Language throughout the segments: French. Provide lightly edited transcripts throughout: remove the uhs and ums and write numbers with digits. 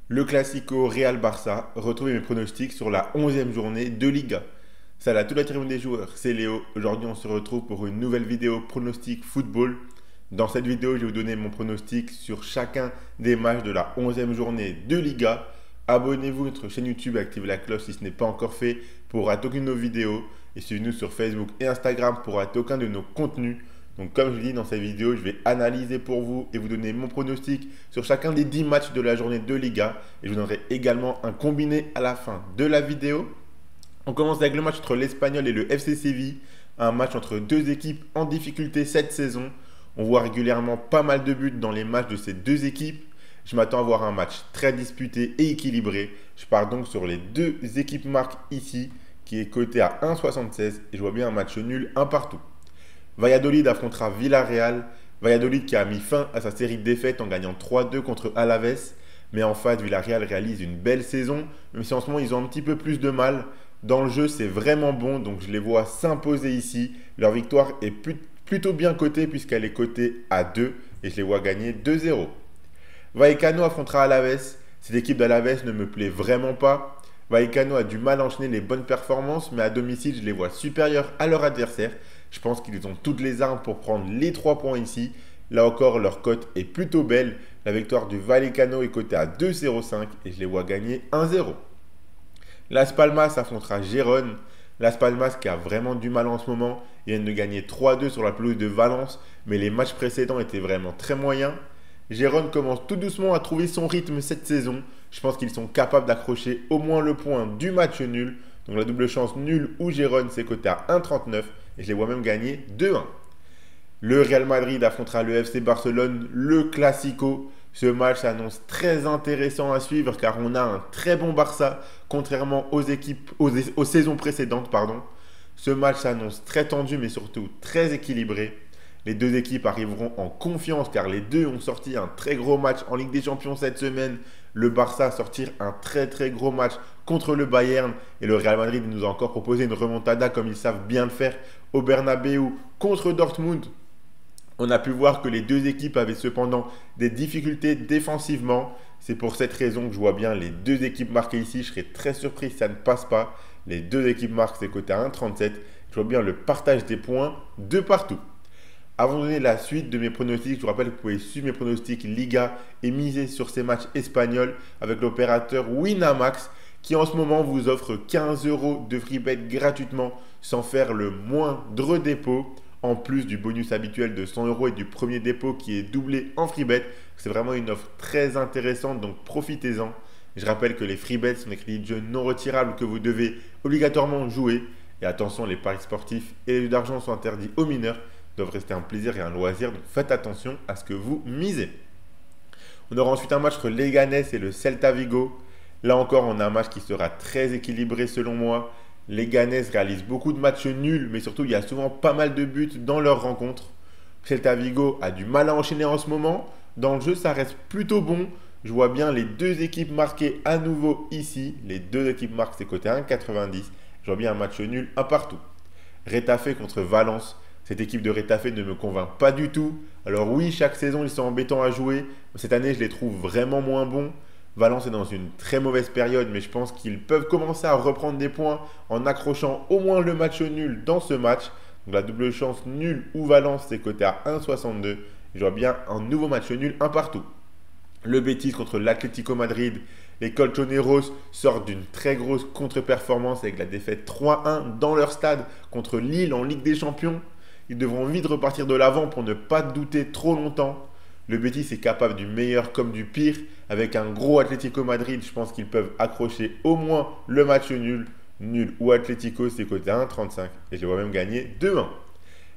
Le Classico Real-Barça, retrouvez mes pronostics sur la 11e journée de Liga. Salut à toute la tribune des joueurs, c'est Léo. Aujourd'hui, on se retrouve pour une nouvelle vidéo pronostic football. Dans cette vidéo, je vais vous donner mon pronostic sur chacun des matchs de la 11e journée de Liga. Abonnez-vous à notre chaîne YouTube et activez la cloche si ce n'est pas encore fait pour rater aucune de nos vidéos. Et suivez-nous sur Facebook et Instagram pour rater aucun de nos contenus. Donc comme je l'ai dit dans cette vidéo, je vais analyser pour vous et vous donner mon pronostic sur chacun des 10 matchs de la journée de Liga. Et je vous donnerai également un combiné à la fin de la vidéo. On commence avec le match entre l'Espagnol et le FC Séville. Un match entre deux équipes en difficulté cette saison. On voit régulièrement pas mal de buts dans les matchs de ces deux équipes. Je m'attends à voir un match très disputé et équilibré. Je pars donc sur les deux équipes marques ici, qui est coté à 1,76 et je vois bien un match nul, un partout. Valladolid affrontera Villarreal. Valladolid qui a mis fin à sa série de défaites en gagnant 3-2 contre Alaves. Mais en face, Villarreal réalise une belle saison, même si en ce moment ils ont un petit peu plus de mal. Dans le jeu, c'est vraiment bon, donc je les vois s'imposer ici. Leur victoire est plutôt bien cotée puisqu'elle est cotée à 2 et je les vois gagner 2-0. Vallecano affrontera Alaves. Cette équipe d'Alaves ne me plaît vraiment pas. Vallecano a du mal à enchaîner les bonnes performances, mais à domicile, je les vois supérieurs à leur adversaire. Je pense qu'ils ont toutes les armes pour prendre les 3 points ici. Là encore, leur cote est plutôt belle. La victoire du Vallecano est cotée à 2,05 et je les vois gagner 1-0. Las Palmas affrontera Gérone. Las Palmas qui a vraiment du mal en ce moment. Ils viennent de gagner 3-2 sur la pelouse de Valence, mais les matchs précédents étaient vraiment très moyens. Gérone commence tout doucement à trouver son rythme cette saison. Je pense qu'ils sont capables d'accrocher au moins le point du match nul. Donc la double chance nulle ou Gérone, c'est coté à 1,39 et je les vois même gagner 2-1. Le Real Madrid affrontera le FC Barcelone, le Classico. Ce match s'annonce très intéressant à suivre car on a un très bon Barça, contrairement aux saisons précédentes. Ce match s'annonce très tendu mais surtout très équilibré. Les deux équipes arriveront en confiance car les deux ont sorti un très gros match en Ligue des Champions cette semaine. Le Barça a sorti un très gros match contre le Bayern et le Real Madrid nous a encore proposé une remontada comme ils savent bien le faire au Bernabeu contre Dortmund. On a pu voir que les deux équipes avaient cependant des difficultés défensivement. C'est pour cette raison que je vois bien les deux équipes marquées ici. Je serais très surpris si ça ne passe pas. Les deux équipes marquent, c'est coté à 1,37. Je vois bien le partage des points de partout. Avant de donner la suite de mes pronostics, je vous rappelle que vous pouvez suivre mes pronostics Liga et miser sur ces matchs espagnols avec l'opérateur Winamax qui en ce moment vous offre 15 € de free bet gratuitement sans faire le moindre dépôt. En plus du bonus habituel de 100 € et du premier dépôt qui est doublé en free bet. C'est vraiment une offre très intéressante, donc profitez-en. Je rappelle que les free bets sont des crédits de jeu non retirables que vous devez obligatoirement jouer. Et attention, les paris sportifs et les jeux d'argent sont interdits aux mineurs. Doivent rester un plaisir et un loisir, donc faites attention à ce que vous misez. On aura ensuite un match entre Leganés et le Celta Vigo. Là encore, on a un match qui sera très équilibré selon moi. Les Leganés réalisent beaucoup de matchs nuls, mais surtout il y a souvent pas mal de buts dans leurs rencontres. Celta Vigo a du mal à enchaîner en ce moment. Dans le jeu, ça reste plutôt bon. Je vois bien les deux équipes marquées à nouveau ici. Les deux équipes marquent, c'est coté à 1,90. Je vois bien un match nul, un partout. Retafe contre Valence. Cette équipe de Retafe ne me convainc pas du tout. Alors oui, chaque saison, ils sont embêtants à jouer. Cette année, je les trouve vraiment moins bons. Valence est dans une très mauvaise période, mais je pense qu'ils peuvent commencer à reprendre des points en accrochant au moins le match nul dans ce match. Donc la double chance nulle ou Valence, c'est coté à 1,62. Je vois bien un nouveau match nul, un partout. Le Betis contre l'Atlético Madrid. Les Colchoneros sortent d'une très grosse contre-performance avec la défaite 3-1 dans leur stade contre Lille en Ligue des Champions. Ils devront vite repartir de l'avant pour ne pas douter trop longtemps. Le Betis est capable du meilleur comme du pire. Avec un gros Atlético Madrid, je pense qu'ils peuvent accrocher au moins le match nul. Nul ou Atlético, c'est coté à 1,35. Et je les vois même gagner 2-1.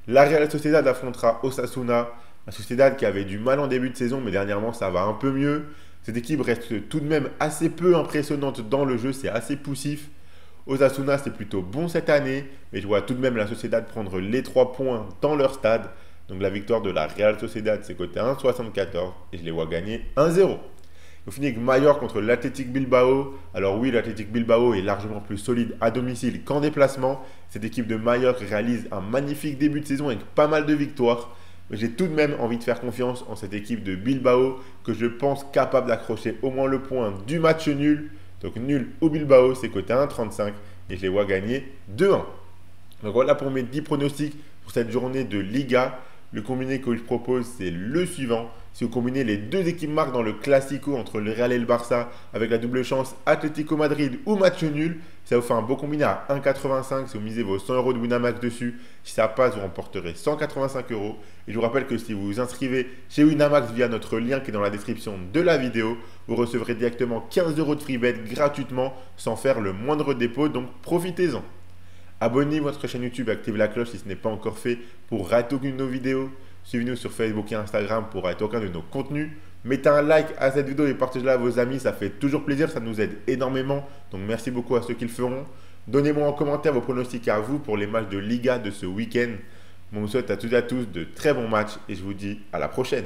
La Real Sociedad affrontera Osasuna. La Sociedad qui avait du mal en début de saison, mais dernièrement ça va un peu mieux. Cette équipe reste tout de même assez peu impressionnante dans le jeu, c'est assez poussif. Osasuna, c'est plutôt bon cette année, mais je vois tout de même la Sociedad prendre les 3 points dans leur stade. Donc la victoire de la Real Sociedad, c'est coté à 1,74 et je les vois gagner 1-0. On finit avec Mallorca contre l'Athletic Bilbao. Alors oui, l'Athletic Bilbao est largement plus solide à domicile qu'en déplacement. Cette équipe de Mallorca réalise un magnifique début de saison avec pas mal de victoires. Mais j'ai tout de même envie de faire confiance en cette équipe de Bilbao que je pense capable d'accrocher au moins le point du match nul. Donc nul ou Bilbao, c'est coté à 1,35 et je les vois gagner 2-1. Donc voilà pour mes 10 pronostics pour cette journée de Liga. Le combiné que je propose, c'est le suivant. Si vous combinez les deux équipes marques dans le Classico entre le Real et le Barça avec la double chance Atlético Madrid ou match nul, ça vous fait un beau combiné à 1,85 si vous misez vos 100 euros de Winamax dessus. Si ça passe, vous remporterez 185 euros. Et je vous rappelle que si vous vous inscrivez chez Winamax via notre lien qui est dans la description de la vidéo, vous recevrez directement 15 euros de free bet gratuitement sans faire le moindre dépôt. Donc profitez-en. Abonnez-vous à notre chaîne YouTube et activez la cloche si ce n'est pas encore fait pour rater aucune de nos vidéos. Suivez-nous sur Facebook et Instagram pour rater aucun de nos contenus. Mettez un like à cette vidéo et partagez-la à vos amis, ça fait toujours plaisir, ça nous aide énormément. Donc merci beaucoup à ceux qui le feront. Donnez-moi en commentaire vos pronostics à vous pour les matchs de Liga de ce week-end. Je vous souhaite à toutes et à tous de très bons matchs et je vous dis à la prochaine.